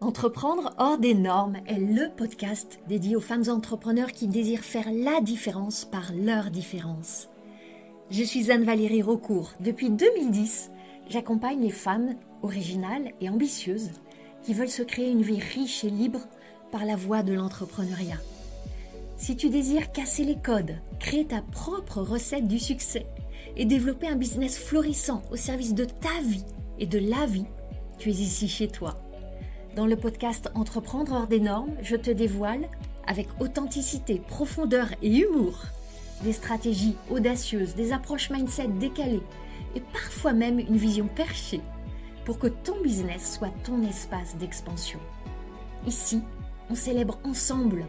Entreprendre hors des normes est le podcast dédié aux femmes entrepreneurs qui désirent faire la différence par leur différence. Je suis Anne-Valérie Raucourt. Depuis 2010, j'accompagne les femmes originales et ambitieuses qui veulent se créer une vie riche et libre par la voie de l'entrepreneuriat. Si tu désires casser les codes, créer ta propre recette du succès et développer un business florissant au service de ta vie et de la vie, tu es ici chez toi. Dans le podcast Entreprendre hors des normes, je te dévoile, avec authenticité, profondeur et humour, des stratégies audacieuses, des approches mindset décalées et parfois même une vision perchée pour que ton business soit ton espace d'expansion. Ici, on célèbre ensemble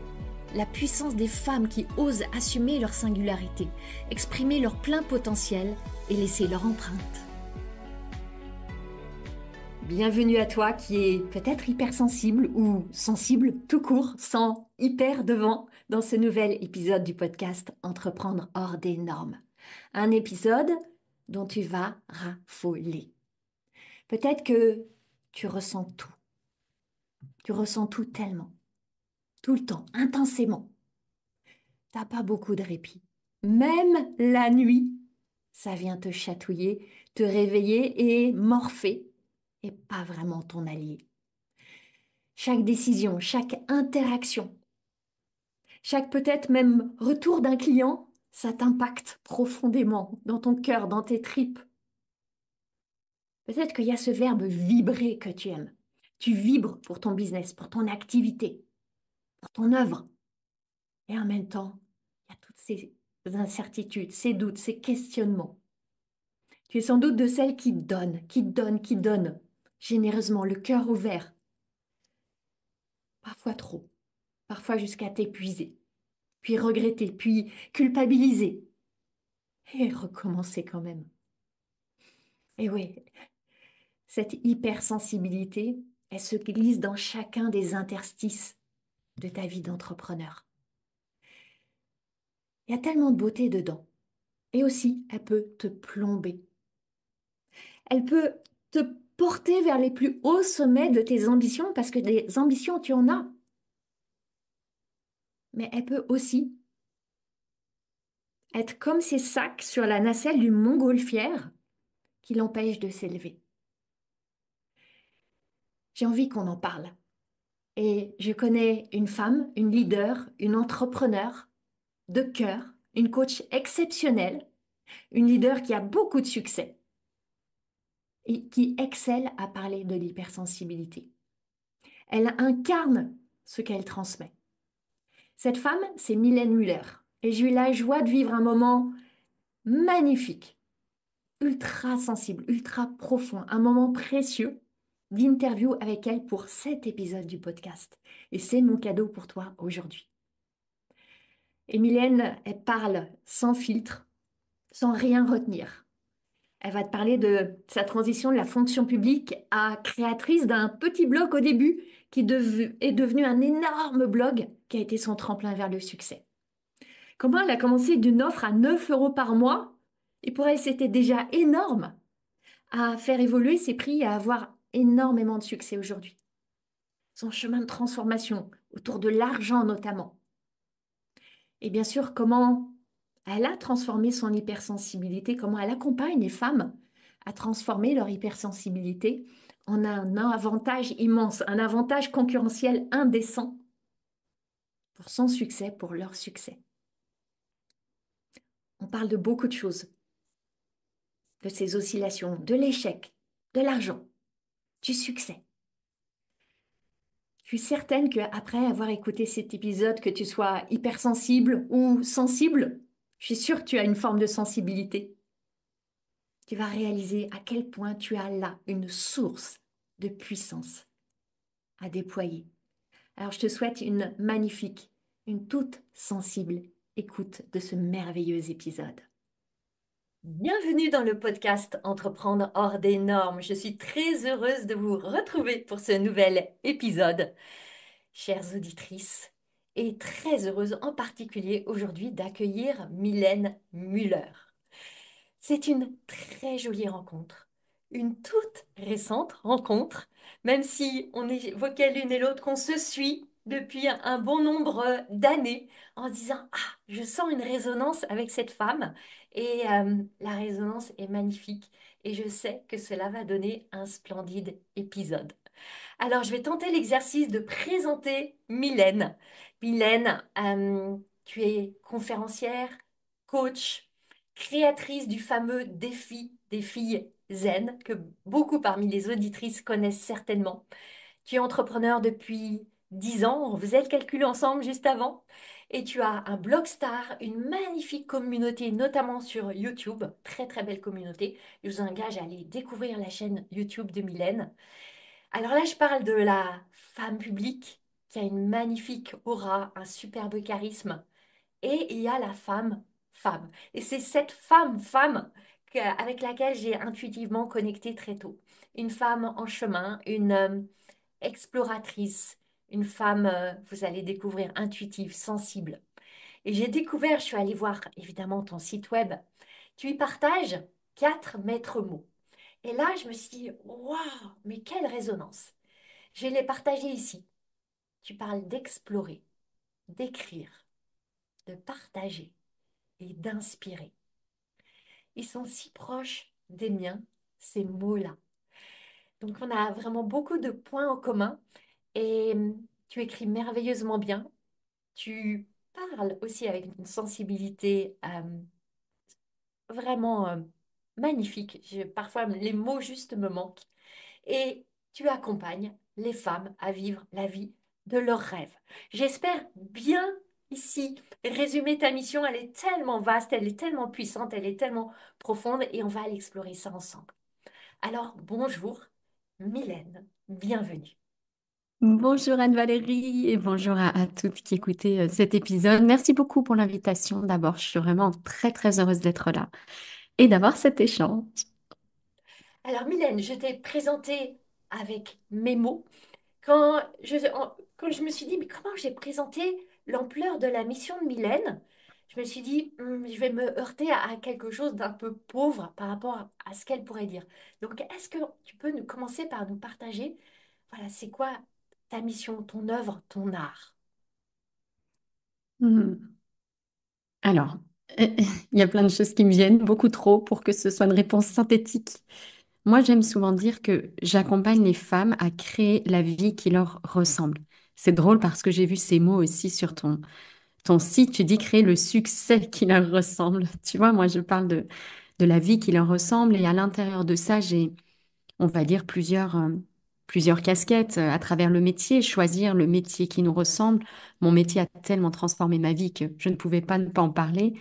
la puissance des femmes qui osent assumer leur singularité, exprimer leur plein potentiel et laisser leur empreinte. Bienvenue à toi qui es peut-être hypersensible ou sensible tout court, sans hyper devant, dans ce nouvel épisode du podcast Entreprendre hors des normes. Un épisode dont tu vas raffoler. Peut-être que tu ressens tout. Tu ressens tout tellement, tout le temps, intensément. T'as pas beaucoup de répit. Même la nuit, ça vient te chatouiller, te réveiller et morpher, et pas vraiment ton allié. Chaque décision, chaque interaction, chaque peut-être même retour d'un client, ça t'impacte profondément dans ton cœur, dans tes tripes. Peut-être qu'il y a ce verbe vibrer que tu aimes. Tu vibres pour ton business, pour ton activité, pour ton œuvre. Et en même temps, il y a toutes ces incertitudes, ces doutes, ces questionnements. Tu es sans doute de celles qui donnent généreusement, le cœur ouvert. Parfois trop, parfois jusqu'à t'épuiser, puis regretter, puis culpabiliser. Et recommencer quand même. Et oui, cette hypersensibilité, elle se glisse dans chacun des interstices de ta vie d'entrepreneur. Il y a tellement de beauté dedans. Et aussi, elle peut te plomber. Elle peut te porter vers les plus hauts sommets de tes ambitions, parce que des ambitions, tu en as. Mais elle peut aussi être comme ces sacs sur la nacelle d'une montgolfière qui l'empêchent de s'élever. J'ai envie qu'on en parle. Et je connais une femme, une leader, une entrepreneur de cœur, une coach exceptionnelle, une leader qui a beaucoup de succès et qui excelle à parler de l'hypersensibilité. Elle incarne ce qu'elle transmet. Cette femme, c'est Mylène Muller. Et j'ai eu la joie de vivre un moment magnifique, ultra sensible, ultra profond, un moment précieux d'interview avec elle pour cet épisode du podcast. Et c'est mon cadeau pour toi aujourd'hui. Et Mylène, elle parle sans filtre, sans rien retenir. Elle va te parler de sa transition de la fonction publique à créatrice d'un petit blog au début est devenu un énorme blog qui a été son tremplin vers le succès. Comment elle a commencé d'une offre à 9 euros par mois et pour elle c'était déjà énorme à faire évoluer ses prix et à avoir énormément de succès aujourd'hui. Son chemin de transformation autour de l'argent notamment. Et bien sûr, comment elle a transformé son hypersensibilité, comment elle accompagne les femmes à transformer leur hypersensibilité en un avantage immense, un avantage concurrentiel indécent pour son succès, pour leur succès. On parle de beaucoup de choses, de ces oscillations, de l'échec, de l'argent, du succès. Je suis certaine qu'après avoir écouté cet épisode, que tu sois hypersensible ou sensible, je suis sûre que tu as une forme de sensibilité. Tu vas réaliser à quel point tu as là une source de puissance à déployer. Alors je te souhaite une magnifique, une toute sensible écoute de ce merveilleux épisode. Bienvenue dans le podcast Entreprendre hors des normes. Je suis très heureuse de vous retrouver pour ce nouvel épisode, chères auditrices, et très heureuse en particulier aujourd'hui d'accueillir Mylène Muller. C'est une très jolie rencontre, une toute récente rencontre, même si on évoquait l'une et l'autre qu'on se suit depuis un bon nombre d'années, en se disant, ah, je sens une résonance avec cette femme, et la résonance est magnifique, et je sais que cela va donner un splendide épisode. Alors, je vais tenter l'exercice de présenter Mylène. Mylène, tu es conférencière, coach, créatrice du fameux défi des filles zen, que beaucoup parmi les auditrices connaissent certainement. Tu es entrepreneur depuis 10 ans, on faisait le calcul ensemble juste avant, et tu as un Blogstar, une magnifique communauté, notamment sur YouTube, très très belle communauté. Je vous engage à aller découvrir la chaîne YouTube de Mylène. Alors là, je parle de la femme publique qui a une magnifique aura, un superbe charisme. Et il y a la femme. Et c'est cette femme avec laquelle j'ai intuitivement connecté très tôt. Une femme en chemin, une exploratrice, une femme, vous allez découvrir, intuitive, sensible. Et j'ai découvert, je suis allée voir évidemment ton site web. Tu y partages 4 maîtres mots. Et là, je me suis dit, waouh, mais quelle résonance! Je vais les partager ici. Tu parles d'explorer, d'écrire, de partager et d'inspirer. Ils sont si proches des miens, ces mots-là. Donc on a vraiment beaucoup de points en commun et tu écris merveilleusement bien. Tu parles aussi avec une sensibilité vraiment magnifique. Parfois les mots juste me manquent. Et tu accompagnes les femmes à vivre la vie de leurs rêves. J'espère bien ici résumer ta mission. Elle est tellement vaste, elle est tellement puissante, elle est tellement profonde et on va aller explorer ça ensemble. Alors, bonjour, Mylène, bienvenue. Bonjour Anne-Valérie et bonjour à toutes qui écoutez cet épisode. Merci beaucoup pour l'invitation. D'abord, je suis vraiment très très heureuse d'être là et d'avoir cet échange. Alors, Mylène, je t'ai présentée avec mes mots. Quand je me suis dit, mais comment j'ai présenté l'ampleur de la mission de Mylène, je me suis dit, je vais me heurter à quelque chose d'un peu pauvre par rapport à ce qu'elle pourrait dire. Donc, est-ce que tu peux nous commencer par nous partager, voilà, c'est quoi ta mission, ton œuvre, ton art? Hmm. Alors, il y a plein de choses qui me viennent, beaucoup trop pour que ce soit une réponse synthétique. Moi, j'aime souvent dire que j'accompagne les femmes à créer la vie qui leur ressemble. C'est drôle parce que j'ai vu ces mots aussi sur ton site. Tu dis créer le succès qui leur ressemble. Tu vois, moi, je parle de la vie qui leur ressemble et à l'intérieur de ça, j'ai on va dire, plusieurs casquettes à travers le métier, choisir le métier qui nous ressemble. Mon métier a tellement transformé ma vie que je ne pouvais pas ne pas en parler.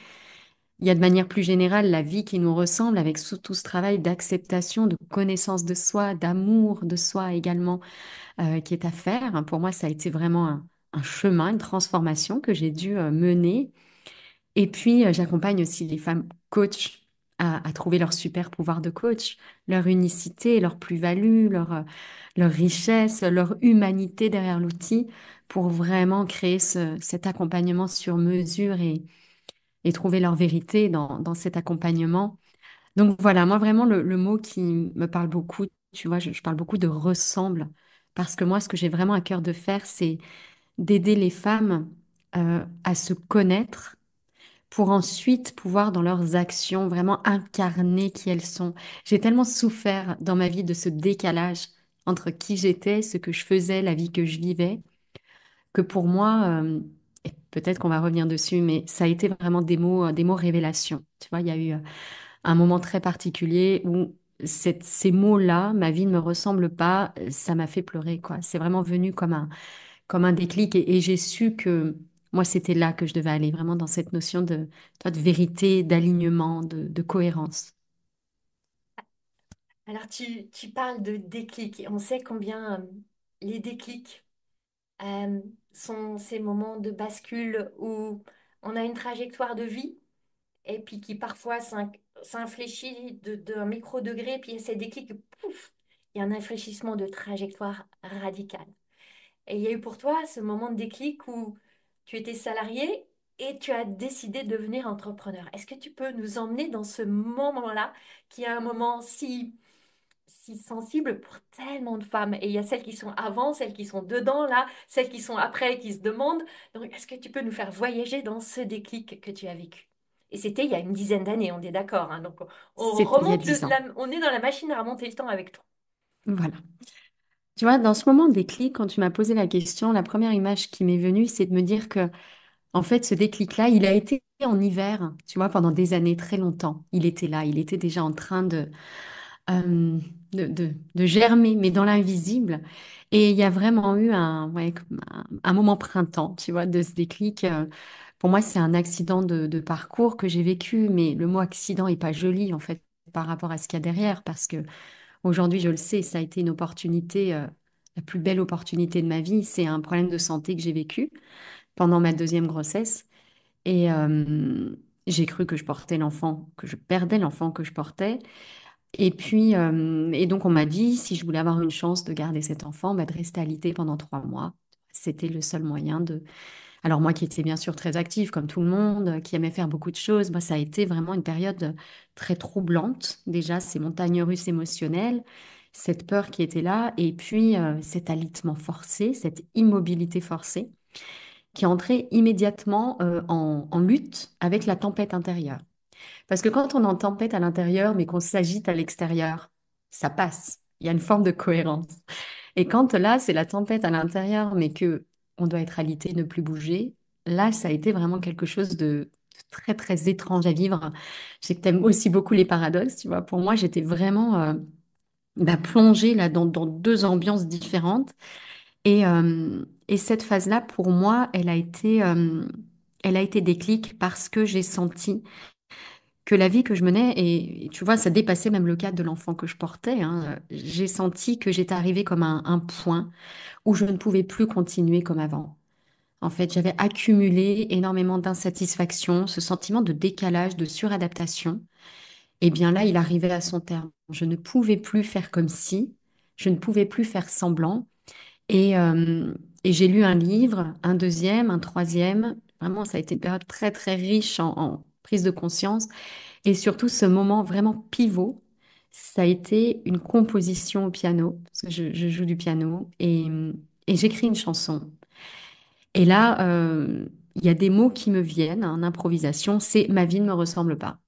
Il y a de manière plus générale la vie qui nous ressemble avec tout ce travail d'acceptation, de connaissance de soi, d'amour de soi également qui est à faire. Pour moi, ça a été vraiment un chemin, une transformation que j'ai dû mener et puis, j'accompagne aussi les femmes coachs à trouver leur super pouvoir de coach, leur unicité, leur plus-value, leur richesse, leur humanité derrière l'outil pour vraiment créer cet accompagnement sur mesure et trouver leur vérité dans cet accompagnement. Donc voilà, moi vraiment le mot qui me parle beaucoup, tu vois, je parle beaucoup de ressemble parce que moi, ce que j'ai vraiment à cœur de faire, c'est d'aider les femmes à se connaître pour ensuite pouvoir, dans leurs actions, vraiment incarner qui elles sont. J'ai tellement souffert dans ma vie de ce décalage entre qui j'étais, ce que je faisais, la vie que je vivais, que pour moi, et peut-être qu'on va revenir dessus, mais ça a été vraiment des mots révélations. Tu vois, il y a eu un moment très particulier où ces mots-là, ma vie ne me ressemble pas, ça m'a fait pleurer, quoi. C'est vraiment venu comme un déclic et j'ai su que moi, c'était là que je devais aller, vraiment dans cette notion toi, de vérité, d'alignement, de cohérence. Alors, tu parles de déclic et on sait combien les déclics euh, sont ces moments de bascule où on a une trajectoire de vie et puis qui parfois s'infléchit d'un micro-degré, puis il y a ces déclics, pouf, il y a un infléchissement de trajectoire radical. Et il y a eu pour toi ce moment de déclic où tu étais salarié et tu as décidé de devenir entrepreneur. Est-ce que tu peux nous emmener dans ce moment-là, qui est un moment si sensible pour tellement de femmes. Et il y a celles qui sont avant, celles qui sont dedans, là, celles qui sont après, qui se demandent. Donc, est-ce que tu peux nous faire voyager dans ce déclic que tu as vécu? Et c'était il y a une dizaine d'années, on est d'accord, hein. Donc, on C'était il y a remonte 10 ans. on est dans la machine à remonter le temps avec toi. Voilà. Tu vois, dans ce moment de déclic, quand tu m'as posé la question, la première image qui m'est venue, c'est de me dire que, en fait, ce déclic-là, il a été en hiver, tu vois, pendant des années, très longtemps. Il était là, il était déjà en train de germer, mais dans l'invisible. Et il y a vraiment eu ouais, comme un moment printemps, tu vois, de ce déclic. Pour moi, c'est un accident de parcours que j'ai vécu, mais le mot accident est pas joli, en fait, par rapport à ce qu'il y a derrière, parce que aujourd'hui, je le sais, ça a été une opportunité, la plus belle opportunité de ma vie. C'est un problème de santé que j'ai vécu pendant ma deuxième grossesse. Et j'ai cru que je portais l'enfant, que je perdais l'enfant que je portais. Et puis, et donc, on m'a dit, si je voulais avoir une chance de garder cet enfant, bah, de rester alitée pendant 3 mois. C'était le seul moyen de... Alors moi qui étais bien sûr très active, comme tout le monde, qui aimait faire beaucoup de choses, bah, ça a été vraiment une période très troublante. Déjà, ces montagnes russes émotionnelles, cette peur qui était là, et puis cet alitement forcé, cette immobilité forcée, qui entrait immédiatement en lutte avec la tempête intérieure. Parce que quand on est en tempête à l'intérieur, mais qu'on s'agite à l'extérieur, ça passe. Il y a une forme de cohérence. Et quand là, c'est la tempête à l'intérieur, mais que on doit être alité, ne plus bouger, là, ça a été vraiment quelque chose de très, très étrange à vivre. Je sais que tu aimes aussi beaucoup les paradoxes, tu vois. Pour moi, j'étais vraiment bah, plongée là dans deux ambiances différentes. Et cette phase-là, pour moi, elle a été déclic parce que j'ai senti que la vie que je menais, et tu vois, ça dépassait même le cadre de l'enfant que je portais, hein. J'ai senti que j'étais arrivée comme à un point où je ne pouvais plus continuer comme avant. En fait, j'avais accumulé énormément d'insatisfaction, ce sentiment de décalage, de suradaptation. Et bien là, il arrivait à son terme. Je ne pouvais plus faire comme si, je ne pouvais plus faire semblant. Et, euh, et j'ai lu un livre, un deuxième, un troisième. Vraiment, ça a été une période très, très riche en prise de conscience. Et surtout, ce moment vraiment pivot, ça a été une composition au piano, parce que je joue du piano, et j'écris une chanson. Et là, il y a des mots qui me viennent en improvisation, c'est ma vie ne me ressemble pas.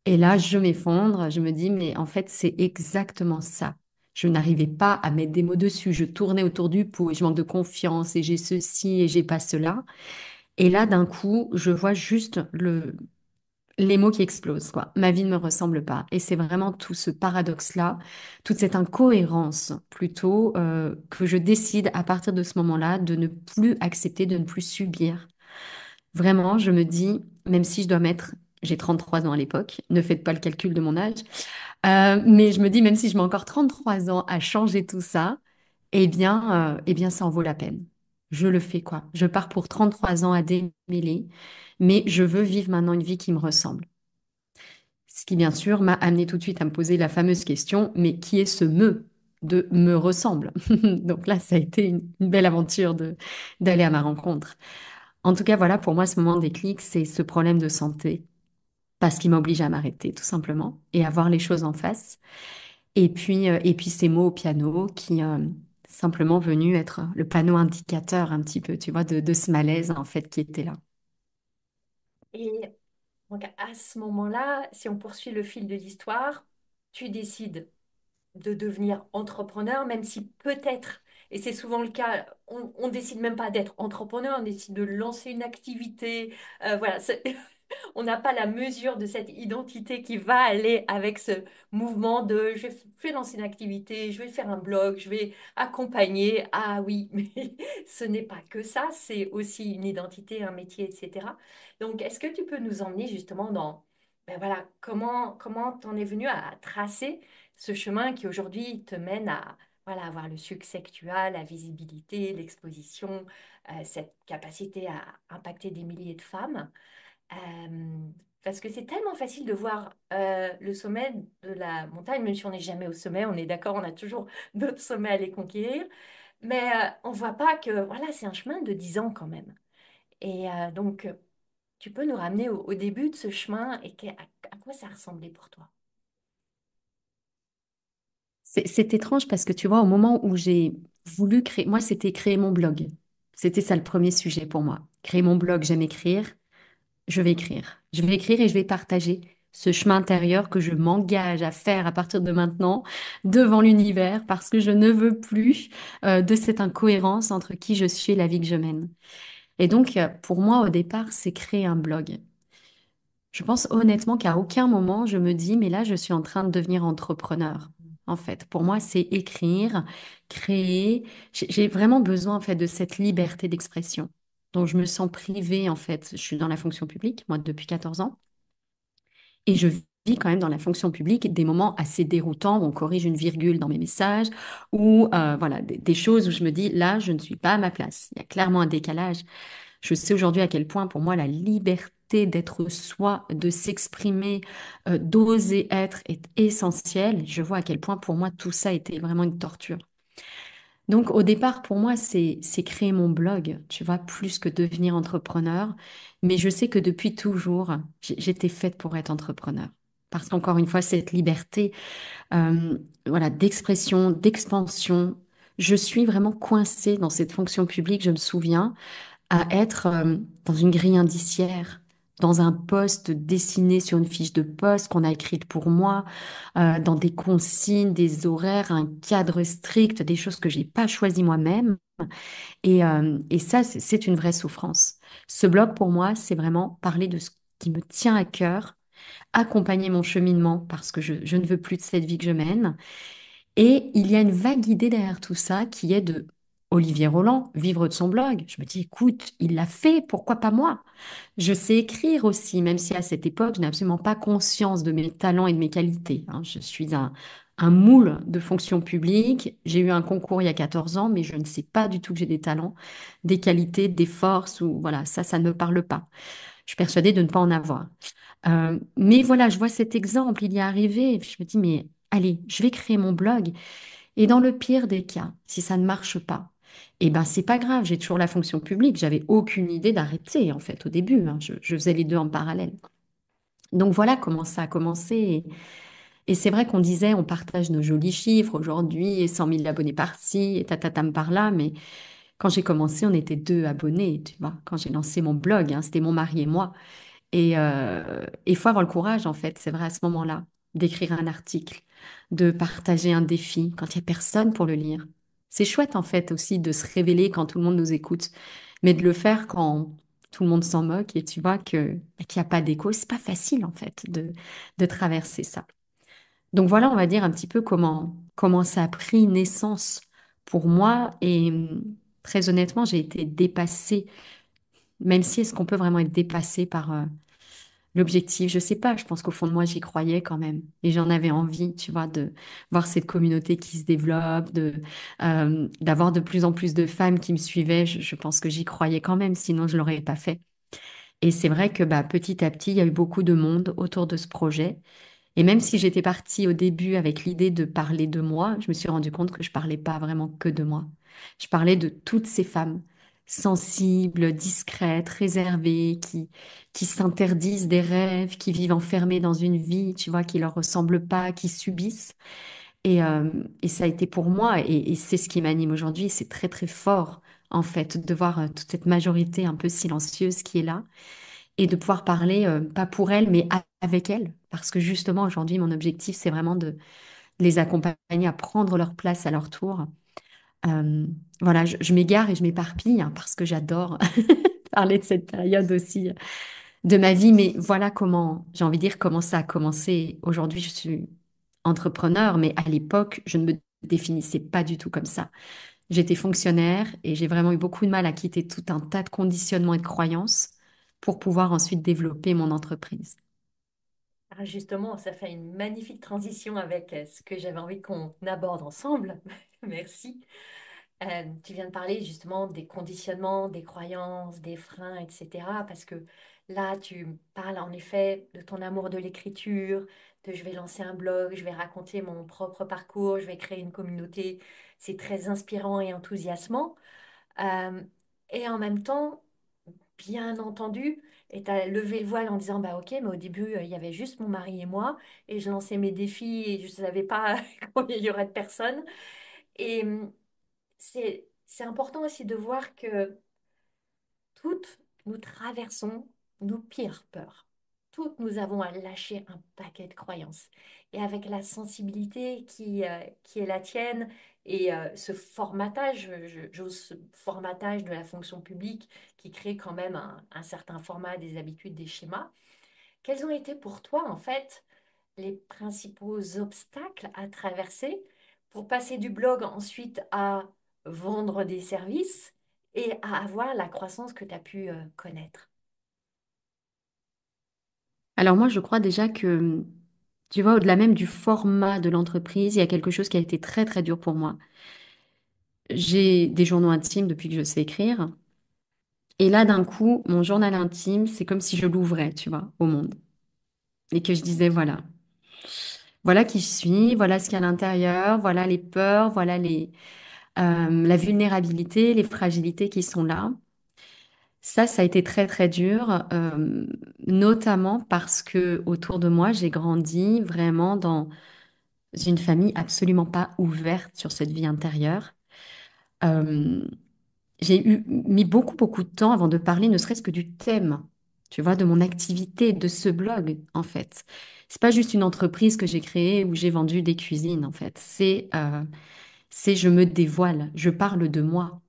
Et là, je m'effondre, je me dis, mais en fait, c'est exactement ça. Je n'arrivais pas à mettre des mots dessus, je tournais autour du pot, et je manque de confiance, et j'ai ceci, et j'ai pas cela. Et là, d'un coup, je vois juste les mots qui explosent, quoi. Ma vie ne me ressemble pas. Et c'est vraiment tout ce paradoxe-là, toute cette incohérence plutôt, que je décide à partir de ce moment-là de ne plus accepter, de ne plus subir. Vraiment, je me dis, même si je dois mettre, j'ai 33 ans à l'époque, ne faites pas le calcul de mon âge, mais je me dis, même si je mets encore 33 ans à changer tout ça, eh bien, ça en vaut la peine. Je le fais, quoi. Je pars pour 33 ans à démêler, mais je veux vivre maintenant une vie qui me ressemble. Ce qui, bien sûr, m'a amené tout de suite à me poser la fameuse question, mais qui est ce me de me ressemble? Donc là, ça a été une belle aventure d'aller à ma rencontre. En tout cas, voilà, pour moi, ce moment de déclic, c'est ce problème de santé, parce qu'il m'oblige à m'arrêter, tout simplement, et à voir les choses en face. Et puis ces mots au piano qui simplement venus être le panneau indicateur un petit peu, tu vois, de ce malaise, en fait, qui était là. Et donc, à ce moment-là, si on poursuit le fil de l'histoire, tu décides de devenir entrepreneur, même si peut-être, et c'est souvent le cas, on décide même pas d'être entrepreneur, on décide de lancer une activité. Voilà, on n'a pas la mesure de cette identité qui va aller avec ce mouvement de je vais lancer une activité, je vais faire un blog, je vais accompagner. Ah oui, mais ce n'est pas que ça, c'est aussi une identité, un métier, etc. Donc, est-ce que tu peux nous emmener justement dans, ben voilà, comment t'en es venu à tracer ce chemin qui aujourd'hui te mène à voilà, avoir le succès que tu as, la visibilité, l'exposition, cette capacité à impacter des milliers de femmes? Euh, Parce que c'est tellement facile de voir le sommet de la montagne, même si on n'est jamais au sommet, on est d'accord, on a toujours d'autres sommets à aller conquérir, mais on ne voit pas que voilà, c'est un chemin de 10 ans quand même. Et donc, tu peux nous ramener au début de ce chemin et à quoi ça ressemblait pour toi? C'est étrange parce que tu vois, au moment où j'ai voulu créer, moi, c'était créer mon blog. C'était ça le premier sujet pour moi. Créer mon blog, j'aime écrire, je vais écrire. Je vais écrire et je vais partager ce chemin intérieur que je m'engage à faire à partir de maintenant devant l'univers parce que je ne veux plus de cette incohérence entre qui je suis et la vie que je mène. Et donc, pour moi, au départ, c'est créer un blog. Je pense honnêtement qu'à aucun moment je me dis, mais là, je suis en train de devenir entrepreneur. En fait, pour moi, c'est écrire, créer. J'ai vraiment besoin, en fait, de cette liberté d'expression dont je me sens privée, en fait. Je suis dans la fonction publique, moi, depuis 14 ans, et je vis quand même dans la fonction publique des moments assez déroutants où on corrige une virgule dans mes messages ou voilà, des choses où je me dis, là, je ne suis pas à ma place. Il y a clairement un décalage. Je sais aujourd'hui à quel point pour moi la liberté d'être soi, de s'exprimer, d'oser être est essentielle. Je vois à quel point pour moi tout ça était vraiment une torture. Donc au départ pour moi c'est créer mon blog, tu vois, plus que devenir entrepreneur. Mais je sais que depuis toujours j'étais faite pour être entrepreneur. Parce qu'encore une fois cette liberté, euh, voilà, d'expression, d'expansion. Je suis vraiment coincée dans cette fonction publique, je me souviens à être dans une grille indiciaire, dans un poste dessiné sur une fiche de poste qu'on a écrite pour moi, dans des consignes, des horaires, un cadre strict, des choses que j'ai pas choisies moi-même. Et ça, c'est une vraie souffrance. Ce blog, pour moi, c'est vraiment parler de ce qui me tient à cœur, accompagner mon cheminement parce que je ne veux plus de cette vie que je mène et il y a une vague idée derrière tout ça qui est de Olivier Roland, vivre de son blog. Je me dis, écoute, il l'a fait, pourquoi pas moi? Je sais écrire aussi, même si à cette époque, je n'ai absolument pas conscience de mes talents et de mes qualités, hein. Je suis un moule de fonction publique. J'ai eu un concours il y a 14 ans, mais je ne sais pas du tout que j'ai des talents, des qualités, des forces, ou voilà, ça ne me parle pas. Je suis persuadée de ne pas en avoir. Mais voilà, je vois cet exemple, il y est arrivé, et puis je me dis, mais allez, je vais créer mon blog. Et dans le pire des cas, si ça ne marche pas, eh ben c'est pas grave, j'ai toujours la fonction publique. J'avais aucune idée d'arrêter en fait au début, hein. Je faisais les deux en parallèle. Donc voilà comment ça a commencé. Et c'est vrai qu'on disait, on partage nos jolis chiffres aujourd'hui, et 100 000 abonnés par-ci, et tatatam par-là, mais quand j'ai commencé, on était deux abonnés, tu vois. Quand j'ai lancé mon blog, hein, c'était mon mari et moi. Et il faut avoir le courage, en fait, c'est vrai, à ce moment-là, d'écrire un article, de partager un défi quand il n'y a personne pour le lire. C'est chouette, en fait, aussi de se révéler quand tout le monde nous écoute, mais de le faire quand tout le monde s'en moque et tu vois qu'il n'y a pas d'écho, c'est pas facile, en fait, de traverser ça. Donc voilà, on va dire un petit peu comment ça a pris naissance pour moi. Et très honnêtement, j'ai été dépassée, même si est-ce qu'on peut vraiment être dépassé par l'objectif, je sais pas, je pense qu'au fond de moi, j'y croyais quand même. Et j'en avais envie, tu vois, de voir cette communauté qui se développe, d'avoir de plus en plus de femmes qui me suivaient. Je pense que j'y croyais quand même, sinon je l'aurais pas fait. Et c'est vrai que bah, petit à petit, il y a eu beaucoup de monde autour de ce projet. Et même si j'étais partie au début avec l'idée de parler de moi, je me suis rendu compte que je parlais pas vraiment que de moi. Je parlais de toutes ces femmes sensibles, discrètes, réservées, qui s'interdisent des rêves, qui vivent enfermées dans une vie, tu vois, qui leur ressemble pas, qui subissent. Et ça a été pour moi, et c'est ce qui m'anime aujourd'hui. C'est très, très fort, en fait, de voir toute cette majorité un peu silencieuse qui est là et de pouvoir parler, pas pour elles, mais avec elles. Parce que justement, aujourd'hui, mon objectif, c'est vraiment de les accompagner à prendre leur place à leur tour. Euh, voilà, je m'égare et je m'éparpille hein, parce que j'adore parler de cette période aussi de ma vie. Mais voilà comment, j'ai envie de dire, comment ça a commencé. Aujourd'hui, je suis entrepreneur, mais à l'époque, je ne me définissais pas du tout comme ça. J'étais fonctionnaire et j'ai vraiment eu beaucoup de mal à quitter tout un tas de conditionnements et de croyances pour pouvoir ensuite développer mon entreprise. Ah, justement, ça fait une magnifique transition avec ce que j'avais envie qu'on aborde ensemble. Merci. Tu viens de parler justement des conditionnements, des croyances, des freins, etc. Parce que là, tu parles en effet de ton amour de l'écriture, de je vais lancer un blog, je vais raconter mon propre parcours, je vais créer une communauté. C'est très inspirant et enthousiasmant. Euh, et en même temps, bien entendu et tu as levé le voile en disant, bah ok, mais au début, il y avait juste mon mari et moi et je lançais mes défis et je ne savais pas combien il y aurait de personnes. Et c'est important aussi de voir que toutes nous traversons nos pires peurs. Toutes nous avons à lâcher un paquet de croyances. Et avec la sensibilité qui est la tienne et ce formatage, j'ose ce formatage de la fonction publique qui crée quand même un certain format, des habitudes, des schémas, quels ont été pour toi en fait les principaux obstacles à traverser pour passer du blog ensuite à vendre des services et à avoir la croissance que tu as pu connaître? Alors moi, je crois déjà que, tu vois, au-delà même du format de l'entreprise, il y a quelque chose qui a été très, très dur pour moi. J'ai des journaux intimes depuis que je sais écrire. Et là, d'un coup, mon journal intime, c'est comme si je l'ouvrais, tu vois, au monde. Et que je disais, voilà, voilà qui je suis, voilà ce qu'il y a à l'intérieur, voilà les peurs, voilà la vulnérabilité, les fragilités qui sont là. Ça a été très, très dur, notamment parce que autour de moi, j'ai grandi vraiment dans une famille absolument pas ouverte sur cette vie intérieure. Euh, mis beaucoup, beaucoup de temps avant de parler, ne serait-ce que du thème, tu vois, de mon activité, de ce blog, en fait. C'est pas juste une entreprise que j'ai créée où j'ai vendu des cuisines, en fait. C'est je me dévoile, je parle de moi,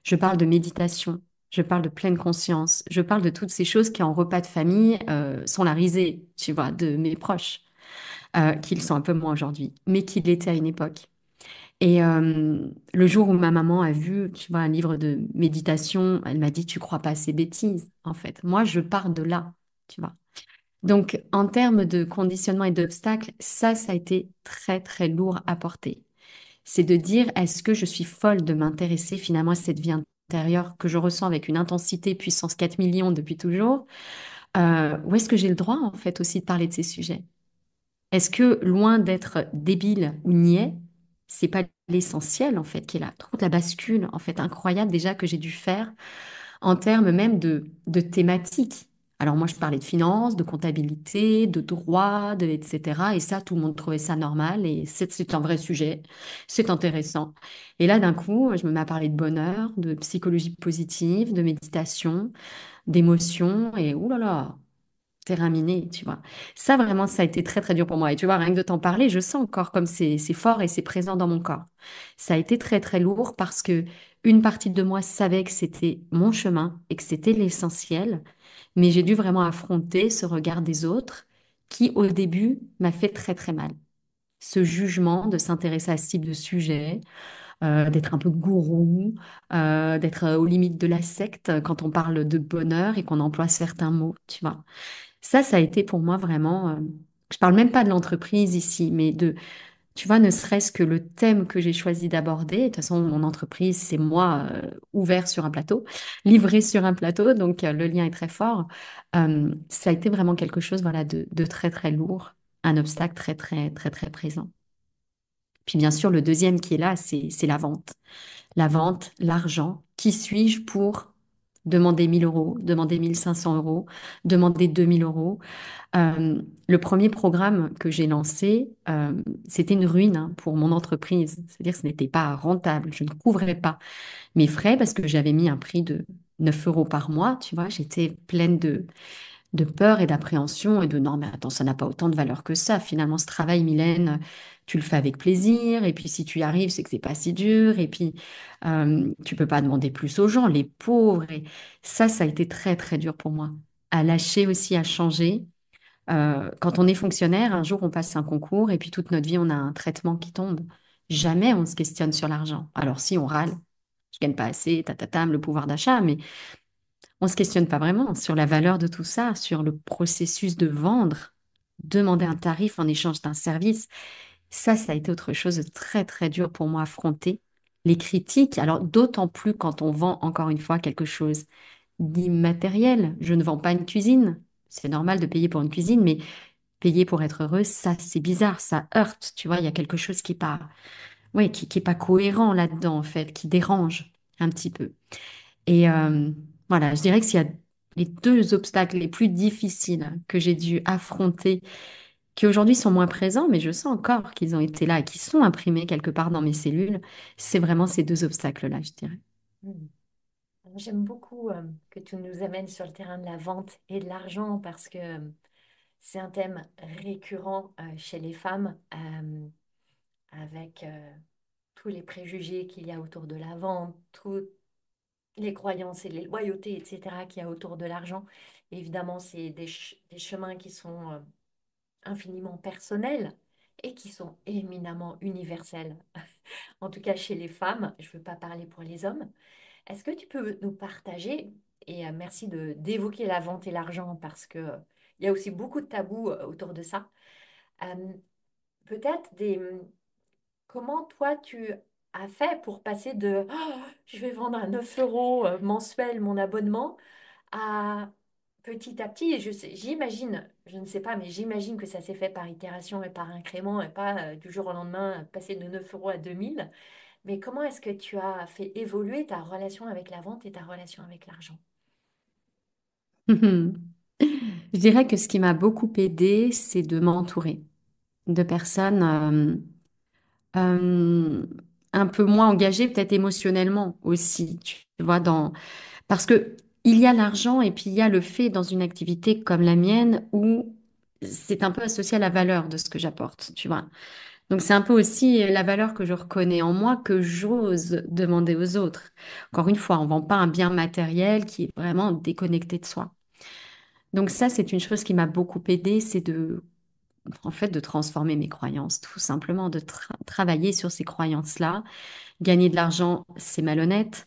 je parle de méditation, je parle de pleine conscience, je parle de toutes ces choses qui, en repas de famille, sont la risée, tu vois, de mes proches, qu'ils sont un peu moins aujourd'hui, mais qu'ils l'étaient à une époque. Et le jour où ma maman a vu, tu vois, un livre de méditation, elle m'a dit, tu crois pas à ces bêtises, en fait. Moi, je pars de là, tu vois. Donc, en termes de conditionnement et d'obstacles, ça a été très, très lourd à porter. C'est de dire, est-ce que je suis folle de m'intéresser finalement à cette vie intérieure que je ressens avec une intensité puissance 4 millions depuis toujours, ou est-ce que j'ai le droit, en fait, aussi de parler de ces sujets? Est-ce que loin d'être débile ou niais, c'est pas l'essentiel en fait qui est là, toute la bascule en fait incroyable déjà que j'ai dû faire en termes même de thématiques. Alors moi je parlais de finance, de comptabilité, de droit, etc. Et ça tout le monde trouvait ça normal et c'est un vrai sujet, c'est intéressant. Et là d'un coup je me mets à parler de bonheur, de psychologie positive, de méditation, d'émotion et oulala terrain miné, tu vois. Ça, vraiment, ça a été très, très dur pour moi. Et tu vois, rien que de t'en parler, je sens encore comme c'est fort et c'est présent dans mon corps. Ça a été très, très lourd parce que une partie de moi savait que c'était mon chemin et que c'était l'essentiel, mais j'ai dû vraiment affronter ce regard des autres qui, au début, m'a fait très, très mal. Ce jugement de s'intéresser à ce type de sujet, d'être un peu gourou, d'être aux limites de la secte quand on parle de bonheur et qu'on emploie certains mots, tu vois. Ça a été pour moi vraiment, je parle même pas de l'entreprise ici, mais de, tu vois, ne serait-ce que le thème que j'ai choisi d'aborder. De toute façon, mon entreprise, c'est moi ouvert sur un plateau, livré sur un plateau, donc le lien est très fort. Ça a été vraiment quelque chose, voilà, de très, très lourd, un obstacle très, très, très, très présent. Puis bien sûr, le deuxième qui est là, c'est la vente. La vente, l'argent. Qui suis-je pour demander 1000 euros, demander 1500 euros, demander 2000 euros? Le premier programme que j'ai lancé, c'était une ruine hein, pour mon entreprise. C'est-à-dire que ce n'était pas rentable. Je ne couvrais pas mes frais parce que j'avais mis un prix de 9 euros par mois. Tu vois, j'étais pleine de peur et d'appréhension et de non, mais attends, ça n'a pas autant de valeur que ça. Finalement, ce travail, Mylène, tu le fais avec plaisir. Et puis, si tu y arrives, c'est que c'est pas si dur. Et puis, tu peux pas demander plus aux gens, les pauvres. Et ça a été très, très dur pour moi. À lâcher aussi, à changer. Quand on est fonctionnaire, un jour, on passe un concours et puis toute notre vie, on a un traitement qui tombe. Jamais on se questionne sur l'argent. Alors, si on râle, je gagne pas assez, tatatam, le pouvoir d'achat, mais on se questionne pas vraiment sur la valeur de tout ça, sur le processus de vendre, demander un tarif en échange d'un service. Ça a été autre chose de très, très dur pour moi à affronter. Les critiques, alors d'autant plus quand on vend encore une fois quelque chose d'immatériel. Je ne vends pas une cuisine. C'est normal de payer pour une cuisine, mais payer pour être heureux, ça, c'est bizarre, ça heurte. Tu vois, il y a quelque chose qui est pas, ouais, qui est pas cohérent là-dedans, en fait, qui dérange un petit peu. Et voilà, je dirais que s'il y a les deux obstacles les plus difficiles que j'ai dû affronter, qui aujourd'hui sont moins présents, mais je sens encore qu'ils ont été là et qu'ils sont imprimés quelque part dans mes cellules, c'est vraiment ces deux obstacles-là, je dirais. Hmm. J'aime beaucoup que tu nous amènes sur le terrain de la vente et de l'argent parce que c'est un thème récurrent chez les femmes avec tous les préjugés qu'il y a autour de la vente, toutes les croyances et les loyautés, etc., qu'il y a autour de l'argent. Évidemment, c'est des chemins qui sont infiniment personnels et qui sont éminemment universels. En tout cas, chez les femmes, je ne veux pas parler pour les hommes. Est-ce que tu peux nous partager, et merci d'évoquer la vente et l'argent parce que il y a aussi beaucoup de tabous autour de ça. Euh, peut-être comment toi tu as fait pour passer de je vais vendre à 9 euros mensuel mon abonnement à petit à petit, et j'imagine, je ne sais pas, mais j'imagine que ça s'est fait par itération et par incrément et pas du jour au lendemain passer de 9 euros à 2 000. Mais comment est-ce que tu as fait évoluer ta relation avec la vente et ta relation avec l'argent? Je dirais que ce qui m'a beaucoup aidé, c'est de m'entourer de personnes euh, un peu moins engagées, peut-être émotionnellement aussi, tu vois, parce que il y a l'argent et puis il y a le fait dans une activité comme la mienne où c'est un peu associé à la valeur de ce que j'apporte, tu vois. Donc c'est un peu aussi la valeur que je reconnais en moi que j'ose demander aux autres. Encore une fois, on ne vend pas un bien matériel qui est vraiment déconnecté de soi. Donc ça, c'est une chose qui m'a beaucoup aidée, c'est en fait, de transformer mes croyances, tout simplement, de travailler sur ces croyances-là. Gagner de l'argent, c'est malhonnête.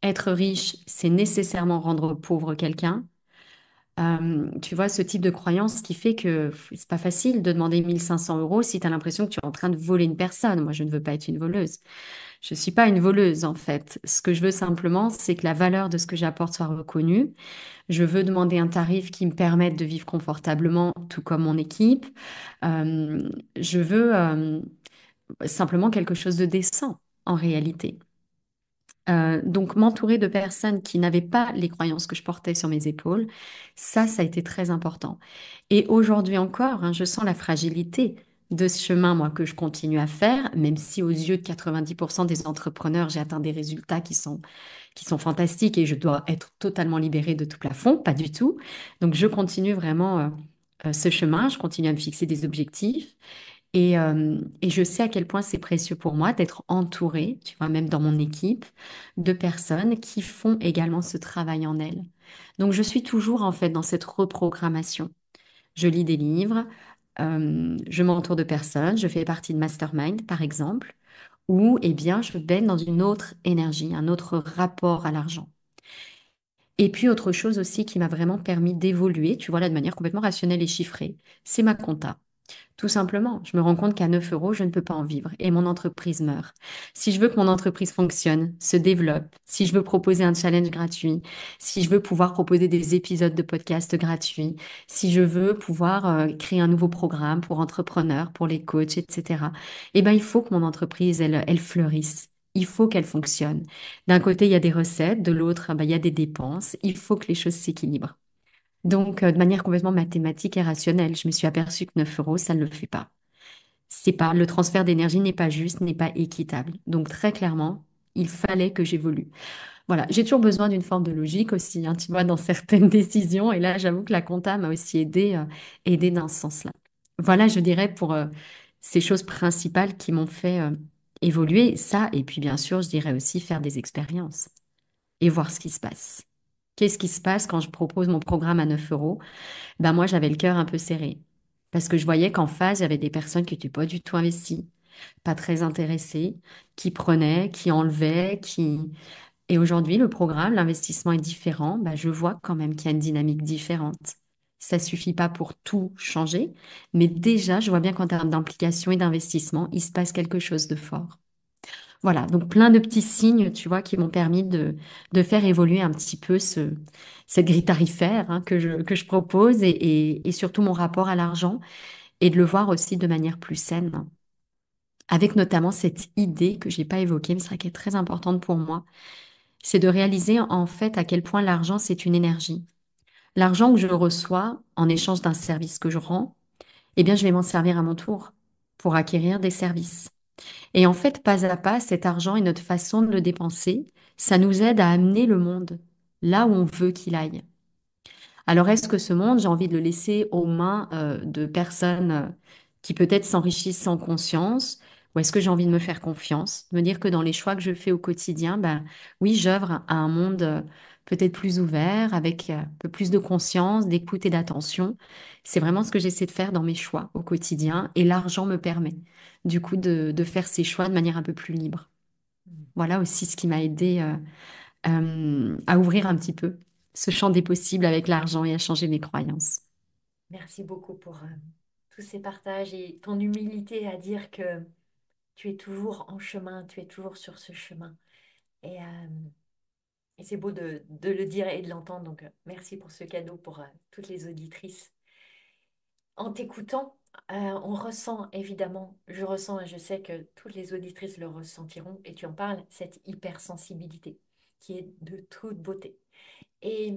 Être riche, c'est nécessairement rendre pauvre quelqu'un. Tu vois, ce type de croyance qui fait que c'est pas facile de demander 1 500 € si tu as l'impression que tu es en train de voler une personne. Moi, je ne veux pas être une voleuse. Je suis pas une voleuse, en fait. Ce que je veux simplement, c'est que la valeur de ce que j'apporte soit reconnue. Je veux demander un tarif qui me permette de vivre confortablement, tout comme mon équipe. Je veux simplement quelque chose de décent, en réalité. Donc, m'entourer de personnes qui n'avaient pas les croyances que je portais sur mes épaules, ça a été très important. Et aujourd'hui encore, hein, je sens la fragilité de ce chemin, moi, que je continue à faire, même si aux yeux de 90% des entrepreneurs, j'ai atteint des résultats qui sont fantastiques et je dois être totalement libérée de tout plafond, pas du tout. Donc, je continue vraiment ce chemin, je continue à me fixer des objectifs. Et je sais à quel point c'est précieux pour moi d'être entourée, tu vois, même dans mon équipe, de personnes qui font également ce travail en elles. Donc, je suis toujours en fait dans cette reprogrammation. Je lis des livres, je m'entoure de personnes, je fais partie de mastermind, par exemple, où, eh bien, je baigne dans une autre énergie, un autre rapport à l'argent. Et puis, autre chose aussi qui m'a vraiment permis d'évoluer, tu vois, là, de manière complètement rationnelle et chiffrée, c'est ma compta. Tout simplement, je me rends compte qu'à 9 euros, je ne peux pas en vivre et mon entreprise meurt. Si je veux que mon entreprise fonctionne, se développe, si je veux proposer un challenge gratuit, si je veux pouvoir proposer des épisodes de podcast gratuits, si je veux pouvoir créer un nouveau programme pour entrepreneurs, pour les coachs, etc., eh ben, il faut que mon entreprise, elle fleurisse. Il faut qu'elle fonctionne. D'un côté, il y a des recettes, de l'autre, il y a des dépenses. Il faut que les choses s'équilibrent. Donc, de manière complètement mathématique et rationnelle, je me suis aperçue que 9 euros, ça ne le fait pas. C'est pas, le transfert d'énergie n'est pas juste, n'est pas équitable. Donc, très clairement, il fallait que j'évolue. Voilà, j'ai toujours besoin d'une forme de logique aussi, hein, tu vois, dans certaines décisions. Et là, j'avoue que la compta m'a aussi aidé dans ce sens-là. Voilà, je dirais pour ces choses principales qui m'ont fait évoluer. Ça, et puis bien sûr, je dirais aussi faire des expériences et voir ce qui se passe. Qu'est-ce qui se passe quand je propose mon programme à 9 euros? Ben moi, j'avais le cœur un peu serré. Parce que je voyais qu'en face, il y avait des personnes qui n'étaient pas du tout investies, pas très intéressées, qui prenaient, qui enlevaient, qui... Et aujourd'hui, le programme, l'investissement est différent. Ben, je vois quand même qu'il y a une dynamique différente. Ça suffit pas pour tout changer, mais déjà, je vois bien qu'en termes d'implication et d'investissement, il se passe quelque chose de fort. Voilà, donc plein de petits signes, tu vois, qui m'ont permis de faire évoluer un petit peu cette grille tarifaire hein, que je propose et surtout mon rapport à l'argent et de le voir aussi de manière plus saine. Avec notamment cette idée que j'ai pas évoquée, mais c'est vrai qu'elle est très importante pour moi, c'est de réaliser en fait à quel point l'argent c'est une énergie. L'argent que je reçois en échange d'un service que je rends, eh bien, je vais m'en servir à mon tour pour acquérir des services. Et en fait, pas à pas, cet argent et notre façon de le dépenser, ça nous aide à amener le monde là où on veut qu'il aille. Alors, est-ce que ce monde, j'ai envie de le laisser aux mains de personnes qui peut-être s'enrichissent sans conscience, ou est-ce que j'ai envie de me faire confiance, de me dire que dans les choix que je fais au quotidien, ben oui, j'œuvre à un monde peut-être plus ouvert, avec un peu plus de conscience, d'écoute et d'attention. C'est vraiment ce que j'essaie de faire dans mes choix au quotidien, et l'argent me permet du coup de faire ces choix de manière un peu plus libre. Mm. Voilà aussi ce qui m'a aidé à ouvrir un petit peu ce champ des possibles avec l'argent et à changer mes croyances. Merci beaucoup pour tous ces partages et ton humilité à dire que tu es toujours en chemin, tu es toujours sur ce chemin. Et c'est beau de le dire et de l'entendre. Donc, merci pour ce cadeau pour toutes les auditrices. En t'écoutant, on ressent évidemment, je ressens et je sais que toutes les auditrices le ressentiront, et tu en parles, cette hypersensibilité qui est de toute beauté. Et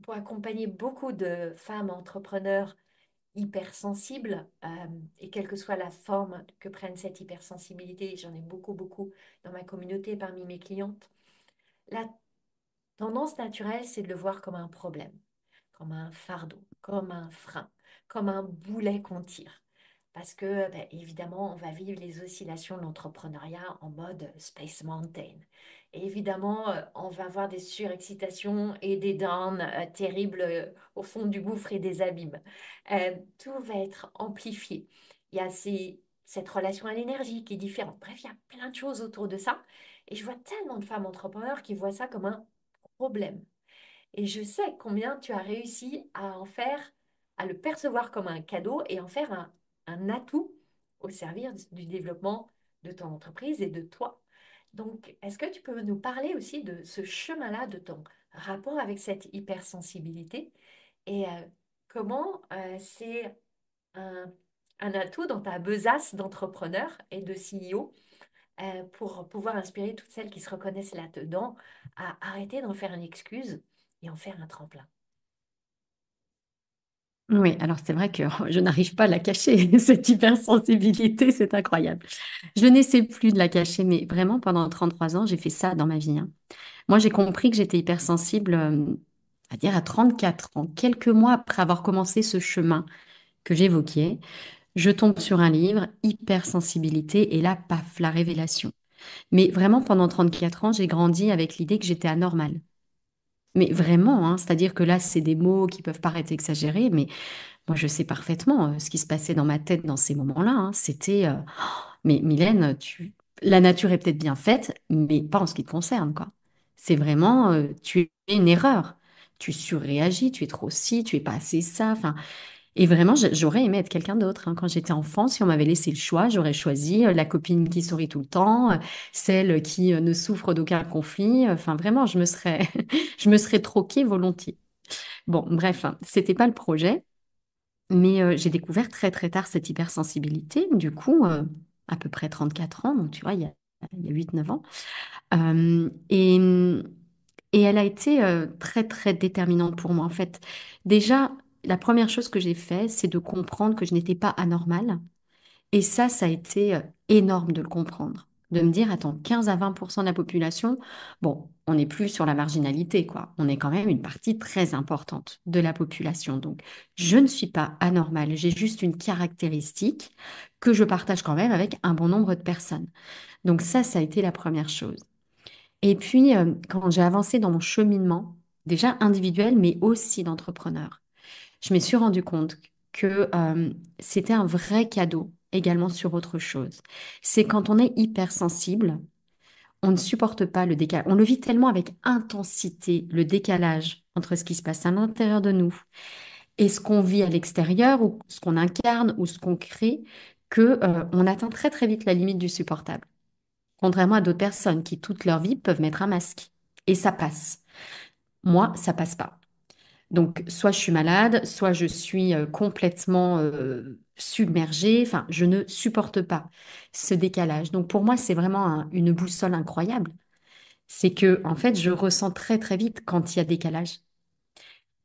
pour accompagner beaucoup de femmes entrepreneurs hypersensibles, et quelle que soit la forme que prenne cette hypersensibilité, j'en ai beaucoup, beaucoup dans ma communauté parmi mes clientes, la tendance naturelle, c'est de le voir comme un problème, comme un fardeau, comme un frein, comme un boulet qu'on tire. Parce que, ben, évidemment, on va vivre les oscillations de l'entrepreneuriat en mode Space Mountain. Et évidemment, on va avoir des surexcitations et des downs terribles au fond du gouffre et des abîmes. Tout va être amplifié. Il y a cette relation à l'énergie qui est différente. Bref, il y a plein de choses autour de ça. Et je vois tellement de femmes entrepreneurs qui voient ça comme un problème. Et je sais combien tu as réussi à en faire, à le percevoir comme un cadeau et en faire un atout au service du développement de ton entreprise et de toi. Donc, est-ce que tu peux nous parler aussi de ce chemin-là, de ton rapport avec cette hypersensibilité et comment c'est un, un atout dans ta besace d'entrepreneur et de CEO pour pouvoir inspirer toutes celles qui se reconnaissent là-dedans à arrêter d'en faire une excuse et en faire un tremplin. Oui, alors c'est vrai que je n'arrive pas à la cacher, cette hypersensibilité, c'est incroyable. Je n'essaie plus de la cacher, mais vraiment pendant 33 ans, j'ai fait ça dans ma vie, hein. Moi, j'ai compris que j'étais hypersensible, à dire à 34 ans, quelques mois après avoir commencé ce chemin que j'évoquais. Je tombe sur un livre, hypersensibilité, et là, paf, la révélation. Mais vraiment, pendant 34 ans, j'ai grandi avec l'idée que j'étais anormale. Mais vraiment, hein, c'est-à-dire que là, c'est des mots qui peuvent paraître exagérés, mais moi, je sais parfaitement ce qui se passait dans ma tête dans ces moments-là, hein. C'était, mais Mylène, la nature est peut-être bien faite, mais pas en ce qui te concerne, quoi. C'est vraiment, tu es une erreur. Tu surréagis, tu es trop ci, tu es pas assez ça. Enfin, et vraiment, j'aurais aimé être quelqu'un d'autre, hein. Quand j'étais enfant, si on m'avait laissé le choix, j'aurais choisi la copine qui sourit tout le temps, celle qui ne souffre d'aucun conflit. Enfin, vraiment, je me serais troquée volontiers. Bon, bref, hein, c'était pas le projet. Mais j'ai découvert très très tard cette hypersensibilité, du coup, à peu près 34 ans, donc tu vois, il y a 8-9 ans. Euh, et, et elle a été très très déterminante pour moi, en fait. Déjà, la première chose que j'ai fait, c'est de comprendre que je n'étais pas anormale. Et ça a été énorme de le comprendre. De me dire, attends, 15 à 20% de la population, bon, on n'est plus sur la marginalité, quoi. On est quand même une partie très importante de la population. Donc, je ne suis pas anormale. J'ai juste une caractéristique que je partage quand même avec un bon nombre de personnes. Donc, ça a été la première chose. Et puis, quand j'ai avancé dans mon cheminement, déjà individuel, mais aussi d'entrepreneur, je me suis rendu compte que c'était un vrai cadeau également sur autre chose. C'est quand on est hypersensible, on ne supporte pas le décalage. On le vit tellement avec intensité, le décalage entre ce qui se passe à l'intérieur de nous et ce qu'on vit à l'extérieur ou ce qu'on incarne ou ce qu'on crée, que on atteint très très vite la limite du supportable. Contrairement à d'autres personnes qui toute leur vie peuvent mettre un masque et ça passe. Moi, ça passe pas. Donc, soit je suis malade, soit je suis complètement submergée. Enfin, je ne supporte pas ce décalage. Donc, pour moi, c'est vraiment une boussole incroyable. C'est que, en fait, je ressens très, très vite quand il y a décalage.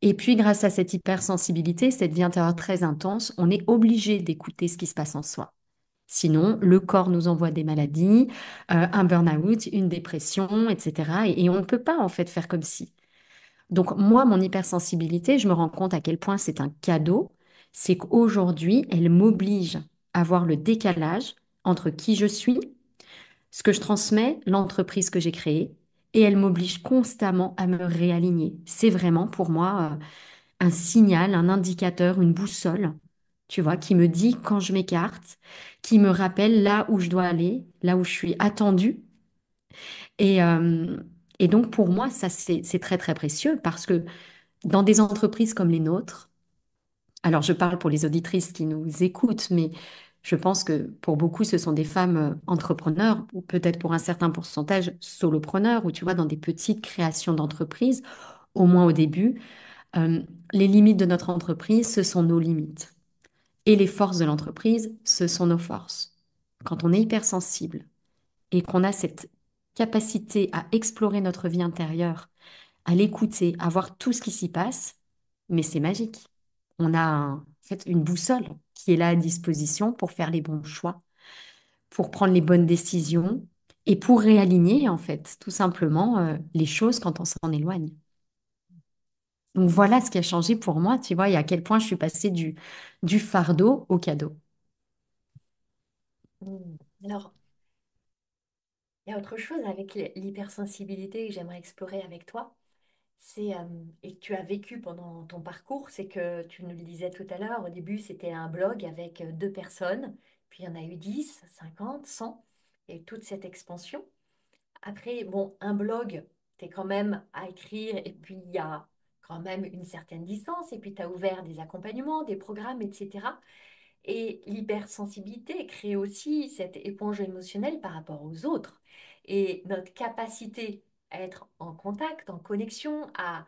Et puis, grâce à cette hypersensibilité, cette vie intérieure très intense, on est obligé d'écouter ce qui se passe en soi. Sinon, le corps nous envoie des maladies, un burn-out, une dépression, etc. Et on ne peut pas en fait faire comme si. Donc moi, mon hypersensibilité, je me rends compte à quel point c'est un cadeau. C'est qu'aujourd'hui, elle m'oblige à voir le décalage entre qui je suis, ce que je transmets, l'entreprise que j'ai créée, et elle m'oblige constamment à me réaligner. C'est vraiment pour moi un signal, un indicateur, une boussole, tu vois, qui me dit quand je m'écarte, qui me rappelle là où je dois aller, là où je suis attendue. Et, euh, et donc pour moi, ça c'est très très précieux parce que dans des entreprises comme les nôtres, alors je parle pour les auditrices qui nous écoutent, mais je pense que pour beaucoup, ce sont des femmes entrepreneurs, ou peut-être pour un certain pourcentage solopreneurs, ou tu vois, dans des petites créations d'entreprises, au moins au début, euh, les limites de notre entreprise, ce sont nos limites. Et les forces de l'entreprise, ce sont nos forces. Quand on est hypersensible et qu'on a cette capacité à explorer notre vie intérieure, à l'écouter, à voir tout ce qui s'y passe, mais c'est magique. On a en fait une boussole qui est là à disposition pour faire les bons choix, pour prendre les bonnes décisions et pour réaligner en fait tout simplement les choses quand on s'en éloigne. Donc voilà ce qui a changé pour moi, tu vois, et à quel point je suis passée du fardeau au cadeau. Mm. Alors, il y a autre chose avec l'hypersensibilité que j'aimerais explorer avec toi. Et que tu as vécu pendant ton parcours, c'est que tu nous le disais tout à l'heure, au début c'était un blog avec deux personnes, puis il y en a eu 10, 50, 100, et toute cette expansion. Après, bon, un blog, tu es quand même à écrire, et puis il y a quand même une certaine distance, et puis tu as ouvert des accompagnements, des programmes, etc. Et l'hypersensibilité crée aussi cette éponge émotionnelle par rapport aux autres. Et notre capacité à être en contact, en connexion, à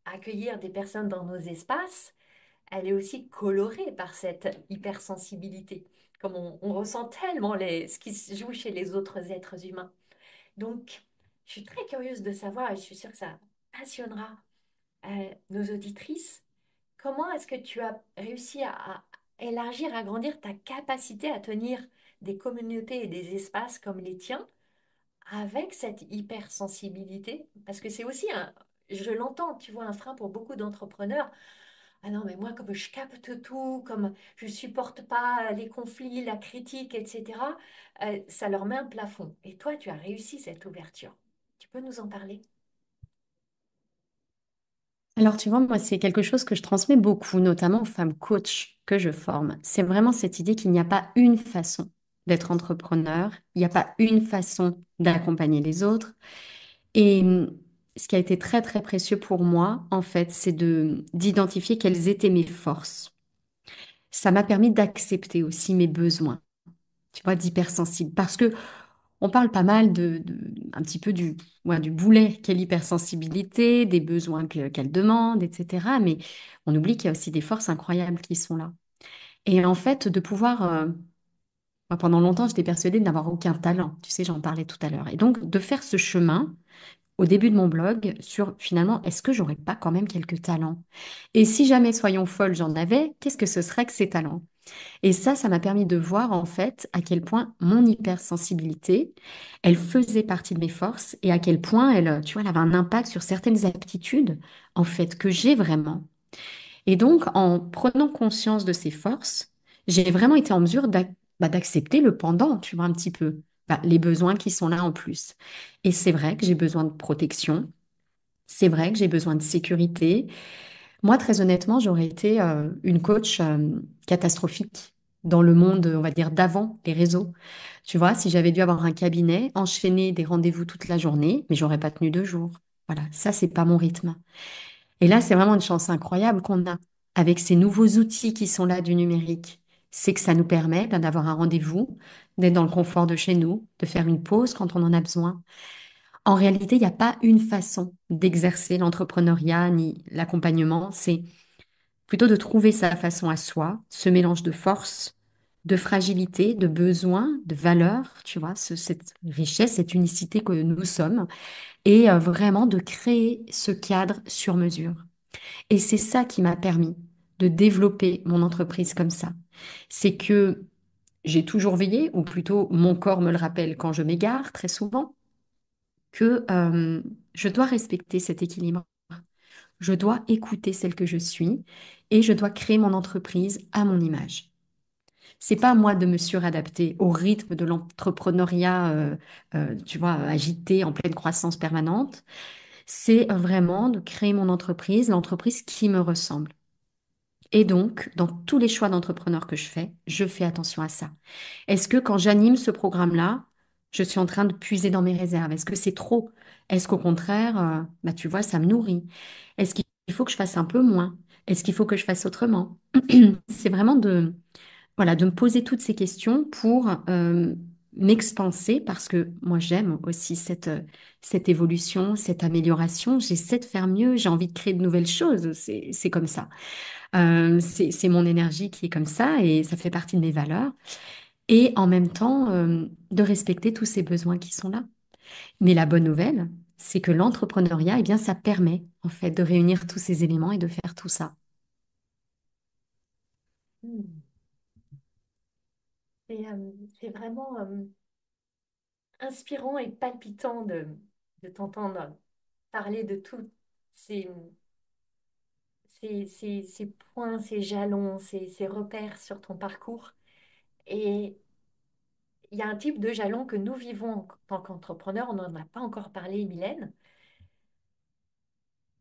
accueillir des personnes dans nos espaces, elle est aussi colorée par cette hypersensibilité. Comme on ressent tellement ce qui se joue chez les autres êtres humains. Donc, je suis très curieuse de savoir, et je suis sûre que ça passionnera nos auditrices. Comment est-ce que tu as réussi à élargir, à grandir ta capacité à tenir des communautés et des espaces comme les tiens avec cette hypersensibilité? Parce que c'est aussi je l'entends, tu vois, un frein pour beaucoup d'entrepreneurs. Ah non, mais moi, comme je capte tout, comme je supporte pas les conflits, la critique, etc., ça leur met un plafond. Et toi, tu as réussi cette ouverture. Tu peux nous en parler? Alors, tu vois, moi, c'est quelque chose que je transmets beaucoup, notamment aux femmes coachs que je forme. C'est vraiment cette idée qu'il n'y a pas une façon d'être entrepreneur, il n'y a pas une façon d'accompagner les autres. Et ce qui a été très, très précieux pour moi, en fait, c'est d'identifier quelles étaient mes forces. Ça m'a permis d'accepter aussi mes besoins, tu vois, d'hypersensible. Parce que on parle pas mal un petit peu ouais, du boulet qu'est l'hypersensibilité, des besoins qu'elle demande, etc. Mais on oublie qu'il y a aussi des forces incroyables qui sont là. Et en fait, de pouvoir, moi, pendant longtemps, j'étais persuadée de n'avoir aucun talent. Tu sais, j'en parlais tout à l'heure. Et donc, de faire ce chemin au début de mon blog sur finalement, est-ce que j'aurais pas quand même quelques talents? Et si jamais, soyons folles, j'en avais, qu'est-ce que ce serait que ces talents? Et ça m'a permis de voir en fait à quel point mon hypersensibilité, elle faisait partie de mes forces et à quel point elle, tu vois, elle avait un impact sur certaines aptitudes en fait que j'ai vraiment. Et donc, en prenant conscience de ces forces, j'ai vraiment été en mesure d'accepter le pendant, tu vois, un petit peu, les besoins qui sont là en plus. Et c'est vrai que j'ai besoin de protection, c'est vrai que j'ai besoin de sécurité, moi, très honnêtement, j'aurais été une coach catastrophique dans le monde, on va dire, d'avant les réseaux. Tu vois, si j'avais dû avoir un cabinet, enchaîner des rendez-vous toute la journée, mais j'aurais pas tenu 2 jours. Voilà, ça, c'est pas mon rythme. Et là, c'est vraiment une chance incroyable qu'on a avec ces nouveaux outils qui sont là du numérique. C'est que ça nous permet d'avoir un rendez-vous, d'être dans le confort de chez nous, de faire une pause quand on en a besoin. En réalité, il n'y a pas une façon d'exercer l'entrepreneuriat ni l'accompagnement. C'est plutôt de trouver sa façon à soi, ce mélange de force, de fragilité, de besoin, de valeur, tu vois, cette richesse, cette unicité que nous sommes, et vraiment de créer ce cadre sur mesure. Et c'est ça qui m'a permis de développer mon entreprise comme ça. C'est que j'ai toujours veillé, ou plutôt mon corps me le rappelle quand je m'égare très souvent, que je dois respecter cet équilibre. Je dois écouter celle que je suis et je dois créer mon entreprise à mon image. C'est pas à moi de me suradapter au rythme de l'entrepreneuriat, tu vois, agité en pleine croissance permanente. C'est vraiment de créer mon entreprise, l'entreprise qui me ressemble. Et donc, dans tous les choix d'entrepreneur que je fais attention à ça. Est-ce que quand j'anime ce programme-là, je suis en train de puiser dans mes réserves? Est-ce que c'est trop? Est-ce qu'au contraire, bah, tu vois, ça me nourrit? Est-ce qu'il faut que je fasse un peu moins? Est-ce qu'il faut que je fasse autrement? C'est vraiment voilà, de me poser toutes ces questions pour m'expanser parce que moi, j'aime aussi cette évolution, cette amélioration. J'essaie de faire mieux, j'ai envie de créer de nouvelles choses. C'est comme ça. C'est mon énergie qui est comme ça et ça fait partie de mes valeurs. Et en même temps, de respecter tous ces besoins qui sont là. Mais la bonne nouvelle, c'est que l'entrepreneuriat, eh bien, ça permet en fait de réunir tous ces éléments et de faire tout ça. Hmm. C'est vraiment inspirant et palpitant de t'entendre parler de tous ces, ces points, ces jalons, ces repères sur ton parcours. Et il y a un type de jalon que nous vivons en tant qu'entrepreneurs, on n'en a pas encore parlé, Mylène,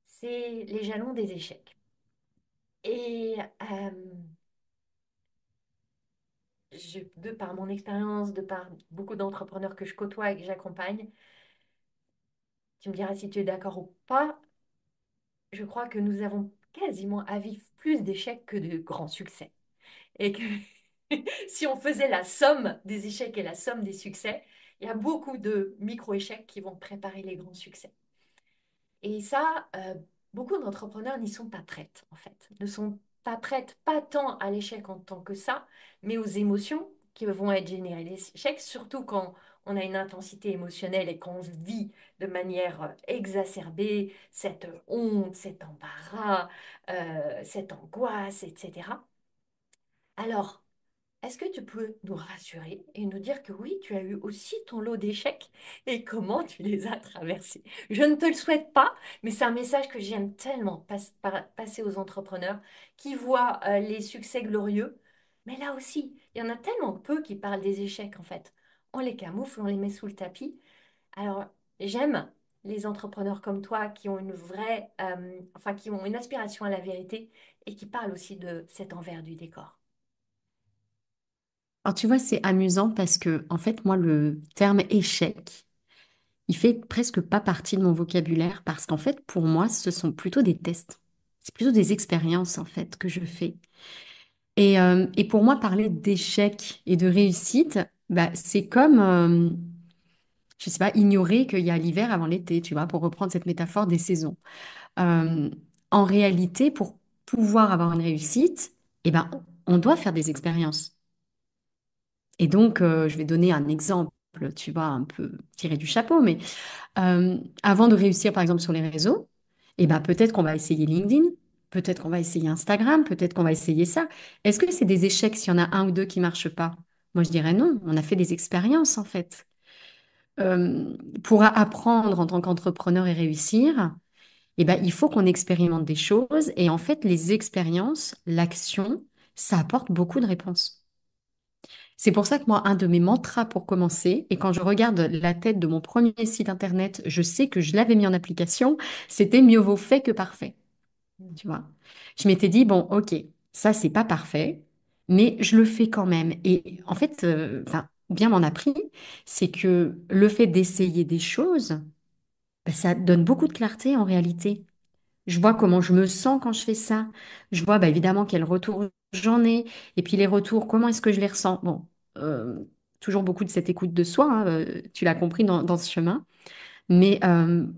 c'est les jalons des échecs. Et de par mon expérience, de par beaucoup d'entrepreneurs que je côtoie et que j'accompagne, tu me diras si tu es d'accord ou pas, je crois que nous avons quasiment à vivre plus d'échecs que de grands succès. Et que si on faisait la somme des échecs et la somme des succès, il y a beaucoup de micro-échecs qui vont préparer les grands succès. Et ça, beaucoup d'entrepreneurs n'y sont pas prêtes, en fait. Ne sont pas prêtes, pas tant à l'échec en tant que ça, mais aux émotions qui vont être générées. L'échec, surtout quand on a une intensité émotionnelle et qu'on vit de manière exacerbée cette honte, cet embarras, cette angoisse, etc. Alors, est-ce que tu peux nous rassurer et nous dire que oui, tu as eu aussi ton lot d'échecs et comment tu les as traversés? Je ne te le souhaite pas, mais c'est un message que j'aime tellement passer aux entrepreneurs qui voient les succès glorieux. Mais là aussi, il y en a tellement peu qui parlent des échecs en fait. On les camoufle, on les met sous le tapis. Alors, j'aime les entrepreneurs comme toi qui ont une vraie, enfin qui ont une aspiration à la vérité et qui parlent aussi de cet envers du décor. Alors tu vois, c'est amusant parce que en fait, moi, le terme échec, il fait presque pas partie de mon vocabulaire parce qu'en fait, pour moi, ce sont plutôt des tests. C'est plutôt des expériences en fait que je fais. Et pour moi, parler d'échec et de réussite, bah, c'est comme, je sais pas, ignorer qu'il y a l'hiver avant l'été, tu vois, pour reprendre cette métaphore des saisons. Euh, En réalité, pour pouvoir avoir une réussite, eh ben, on doit faire des expériences. Et donc, je vais donner un exemple, tu vois, un peu tiré du chapeau, mais avant de réussir, par exemple, sur les réseaux, eh ben, peut-être qu'on va essayer LinkedIn, peut-être qu'on va essayer Instagram, peut-être qu'on va essayer ça. Est-ce que c'est des échecs s'il y en a un ou deux qui marchent pas? Moi, je dirais non, on a fait des expériences, en fait. Euh, pour apprendre en tant qu'entrepreneur et réussir, eh ben, il faut qu'on expérimente des choses. Et en fait, les expériences, l'action, ça apporte beaucoup de réponses. C'est pour ça que moi, un de mes mantras pour commencer, et quand je regarde la tête de mon premier site internet, je sais que je l'avais mis en application, c'était mieux vaut fait que parfait. Tu vois, je m'étais dit, bon, ok, ça, c'est pas parfait, mais je le fais quand même. Et en fait, enfin, bien m'en a pris, c'est que le fait d'essayer des choses, ben, ça donne beaucoup de clarté en réalité. Je vois comment je me sens quand je fais ça. Je vois bah, évidemment quel retour j'en ai. Et puis les retours, comment est-ce que je les ressens? Bon, euh, toujours beaucoup de cette écoute de soi, hein, tu l'as compris dans ce chemin. Mais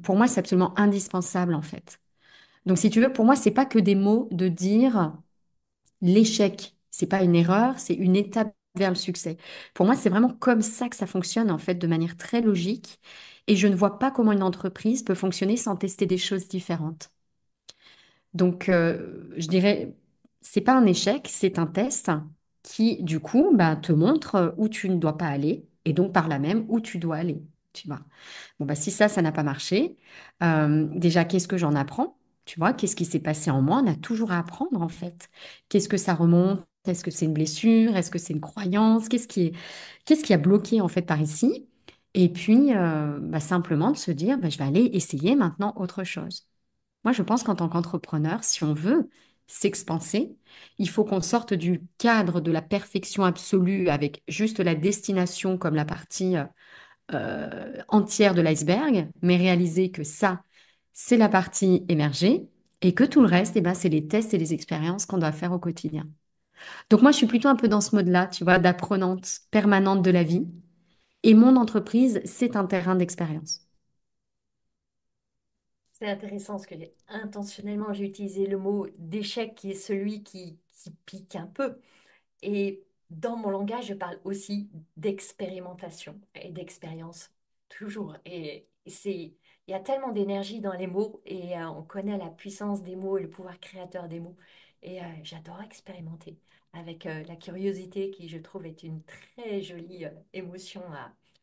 pour moi, c'est absolument indispensable en fait. Donc si tu veux, pour moi, c'est pas que des mots de dire l'échec, c'est pas une erreur, c'est une étape vers le succès. Pour moi, c'est vraiment comme ça que ça fonctionne en fait, de manière très logique. Et je ne vois pas comment une entreprise peut fonctionner sans tester des choses différentes. Donc, je dirais, c'est pas un échec, c'est un test qui, du coup, bah, te montre où tu ne dois pas aller et donc par là même où tu dois aller. Tu vois. Bon, bah, si ça n'a pas marché, déjà, qu'est-ce que j'en apprends? Tu vois, qu'est-ce qui s'est passé en moi? On a toujours à apprendre, en fait. Qu'est-ce que ça remonte? Est-ce que c'est une blessure? Est-ce que c'est une croyance? Qu'est-ce qui a bloqué, en fait, par ici? Et puis, bah, simplement de se dire, bah, je vais aller essayer maintenant autre chose. Moi, je pense qu'en tant qu'entrepreneur, si on veut s'expanser, il faut qu'on sorte du cadre de la perfection absolue avec juste la destination comme la partie entière de l'iceberg, mais réaliser que ça, c'est la partie émergée et que tout le reste, eh ben, c'est les tests et les expériences qu'on doit faire au quotidien. Donc moi, je suis plutôt un peu dans ce mode-là, tu vois, d'apprenante permanente de la vie. Et mon entreprise, c'est un terrain d'expérience. C'est intéressant parce que intentionnellement, j'ai utilisé le mot d'échec qui est celui qui pique un peu. Et dans mon langage, je parle aussi d'expérimentation et d'expérience, toujours. Et il y a tellement d'énergie dans les mots et on connaît la puissance des mots et le pouvoir créateur des mots. Et j'adore expérimenter avec la curiosité qui, je trouve, est une très jolie émotion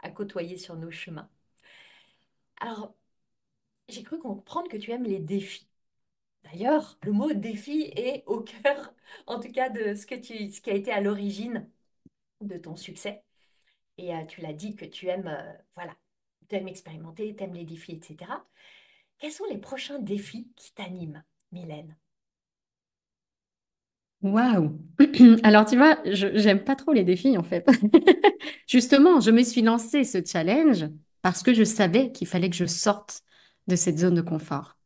à côtoyer sur nos chemins. Alors, j'ai cru comprendre que tu aimes les défis. D'ailleurs, le mot défi est au cœur, en tout cas, de ce qui a été à l'origine de ton succès. Et tu l'as dit que tu aimes, voilà, tu aimes expérimenter, tu aimes les défis, etc. Quels sont les prochains défis qui t'animent, Mylène? Waouh! Alors, tu vois, j'aime pas trop les défis, en fait. Justement, je me suis lancé ce challenge parce que je savais qu'il fallait que je sorte de cette zone de confort.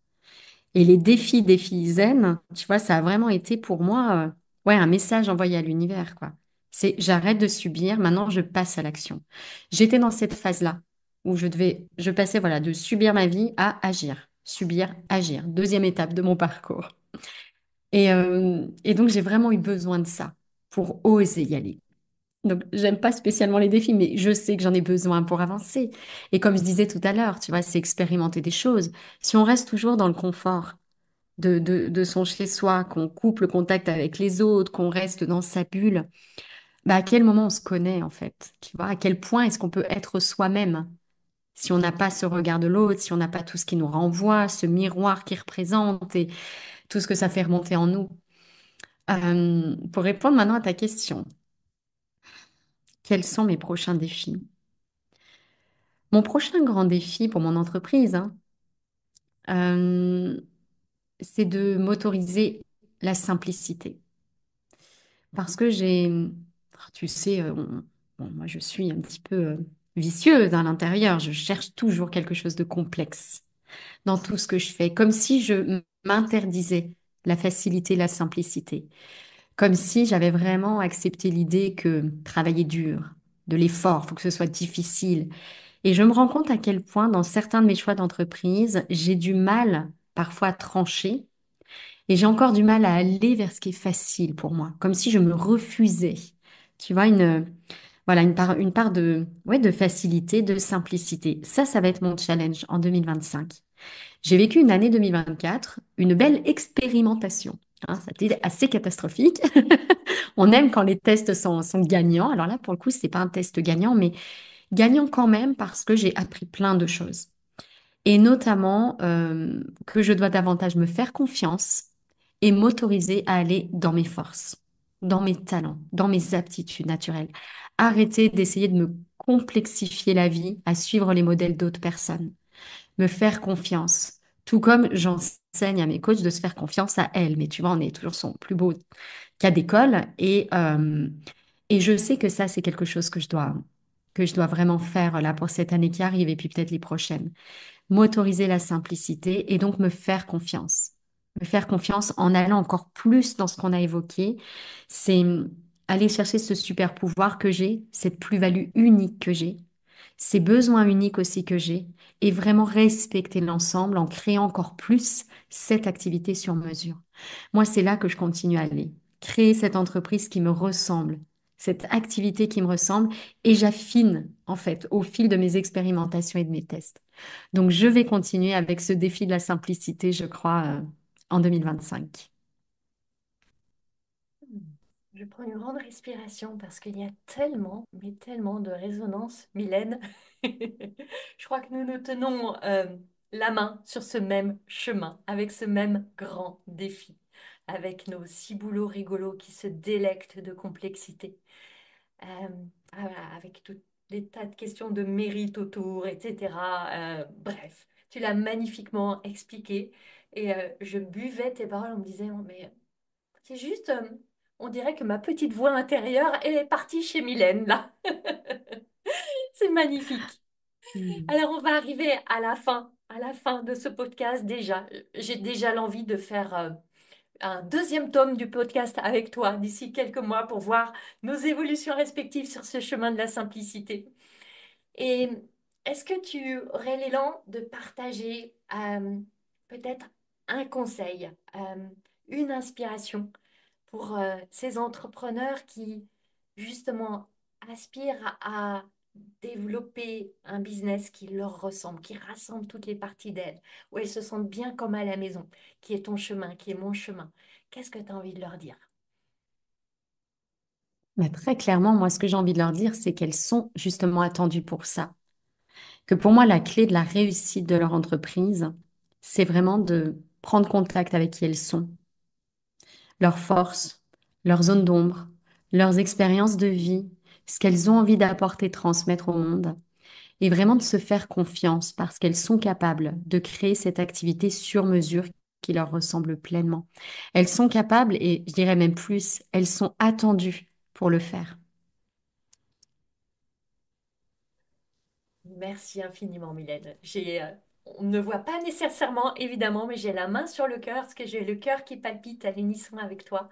Et les défis zen, tu vois, ça a vraiment été pour moi, ouais, un message envoyé à l'univers, quoi. C'est j'arrête de subir, maintenant je passe à l'action. J'étais dans cette phase-là où je passais, voilà, de subir ma vie à agir. Subir, agir. Deuxième étape de mon parcours. Et donc, j'ai vraiment eu besoin de ça pour oser y aller. Donc, j'aime pas spécialement les défis, mais je sais que j'en ai besoin pour avancer. Et comme je disais tout à l'heure, tu vois, c'est expérimenter des choses. Si on reste toujours dans le confort de son chez-soi, qu'on coupe le contact avec les autres, qu'on reste dans sa bulle, bah, à quel moment on se connaît, en fait? Tu vois, à quel point est-ce qu'on peut être soi-même si on n'a pas ce regard de l'autre, si on n'a pas tout ce qui nous renvoie, ce miroir qui représente et tout ce que ça fait remonter en nous? Pour répondre maintenant à ta question, quels sont mes prochains défis? Mon prochain grand défi pour mon entreprise, hein, euh, c'est de m'autoriser la simplicité. Parce que tu sais, bon, moi je suis un petit peu vicieuse à l'intérieur. Je cherche toujours quelque chose de complexe dans tout ce que je fais, comme si je m'interdisais la facilité, la simplicité. Comme si j'avais vraiment accepté l'idée que travailler dur, de l'effort, faut que ce soit difficile. Et je me rends compte à quel point, dans certains de mes choix d'entreprise, j'ai du mal parfois à trancher et j'ai encore du mal à aller vers ce qui est facile pour moi, comme si je me refusais. Tu vois, voilà, une part de, ouais, de facilité, de simplicité. Ça va être mon challenge en 2025. J'ai vécu une année 2024, une belle expérimentation. Hein, ça a été assez catastrophique. On aime quand les tests sont gagnants. Alors là, pour le coup, c'est pas un test gagnant, mais gagnant quand même parce que j'ai appris plein de choses. Et notamment que je dois davantage me faire confiance et m'autoriser à aller dans mes forces, dans mes talents, dans mes aptitudes naturelles. Arrêter d'essayer de me complexifier la vie à suivre les modèles d'autres personnes. Me faire confiance. Tout comme j'enseigne à mes coachs de se faire confiance à elles. Mais tu vois, on est toujours son plus beau cas d'école. Et je sais que ça, c'est quelque chose que je dois vraiment faire là pour cette année qui arrive et puis peut-être les prochaines. M'autoriser la simplicité et donc me faire confiance. Me faire confiance en allant encore plus dans ce qu'on a évoqué, c'est aller chercher ce super pouvoir que j'ai, cette plus-value unique que j'ai, ces besoins uniques aussi que j'ai, et vraiment respecter l'ensemble en créant encore plus cette activité sur mesure. Moi, c'est là que je continue à aller. Créer cette entreprise qui me ressemble, cette activité qui me ressemble, et j'affine en fait au fil de mes expérimentations et de mes tests. Donc, je vais continuer avec ce défi de la simplicité, je crois, en 2025. Je prends une grande respiration parce qu'il y a tellement, mais tellement de résonance, Mylène. Je crois que nous nous tenons la main sur ce même chemin, avec ce même grand défi, avec nos six boulots rigolos qui se délectent de complexité, Euh, voilà, avec tout des tas de questions de mérite autour, etc. Bref, tu l'as magnifiquement expliqué et je buvais tes paroles en me disant, mais c'est juste, on dirait que ma petite voix intérieure est partie chez Mylène, là. C'est magnifique. Mm. Alors, on va arriver à la fin de ce podcast déjà. J'ai déjà l'envie de faire un deuxième tome du podcast avec toi d'ici quelques mois pour voir nos évolutions respectives sur ce chemin de la simplicité. Et est-ce que tu aurais l'élan de partager peut-être un conseil, une inspiration pour ces entrepreneurs qui, justement, aspirent à développer un business qui leur ressemble, qui rassemble toutes les parties d'elles, où elles se sentent bien comme à la maison, qui est ton chemin, qui est mon chemin. Qu'est-ce que tu as envie de leur dire? Bah, très clairement, moi, ce que j'ai envie de leur dire, c'est qu'elles sont justement attendues pour ça. Que pour moi, la clé de la réussite de leur entreprise, c'est vraiment de prendre contact avec qui elles sont, leurs forces, leurs zones d'ombre, leurs expériences de vie, ce qu'elles ont envie d'apporter, transmettre au monde, et vraiment de se faire confiance parce qu'elles sont capables de créer cette activité sur mesure qui leur ressemble pleinement. Elles sont capables, et je dirais même plus, elles sont attendues pour le faire. Merci infiniment, Mylène. On ne voit pas nécessairement, évidemment, mais j'ai la main sur le cœur, parce que j'ai le cœur qui palpite à l'unisson avec toi.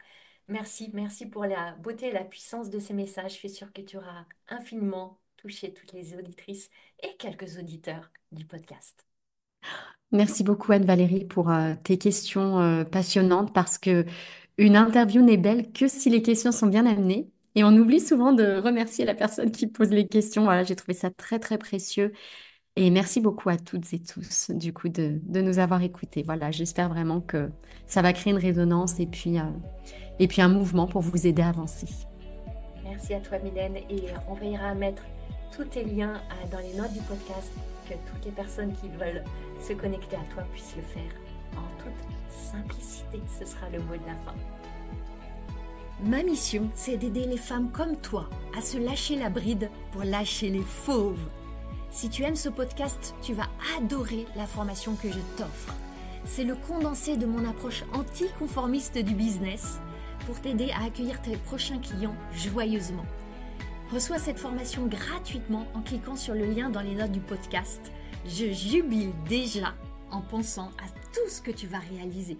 Merci, merci pour la beauté et la puissance de ces messages. Je suis sûre que tu auras infiniment touché toutes les auditrices et quelques auditeurs du podcast. Merci beaucoup Anne-Valérie pour tes questions passionnantes parce que une interview n'est belle que si les questions sont bien amenées. Et on oublie souvent de remercier la personne qui pose les questions. Voilà, j'ai trouvé ça très très précieux. Et merci beaucoup à toutes et tous du coup de nous avoir écoutés. Voilà, j'espère vraiment que ça va créer une résonance et puis un mouvement pour vous aider à avancer. Merci à toi, Mylène, et on veillera à mettre tous tes liens dans les notes du podcast, que toutes les personnes qui veulent se connecter à toi puissent le faire en toute simplicité. Ce sera le mot de la fin. Ma mission, c'est d'aider les femmes comme toi à se lâcher la bride pour lâcher les fauves. Si tu aimes ce podcast, tu vas adorer la formation que je t'offre. C'est le condensé de mon approche anticonformiste du business pour t'aider à accueillir tes prochains clients joyeusement. Reçois cette formation gratuitement en cliquant sur le lien dans les notes du podcast. Je jubile déjà en pensant à tout ce que tu vas réaliser.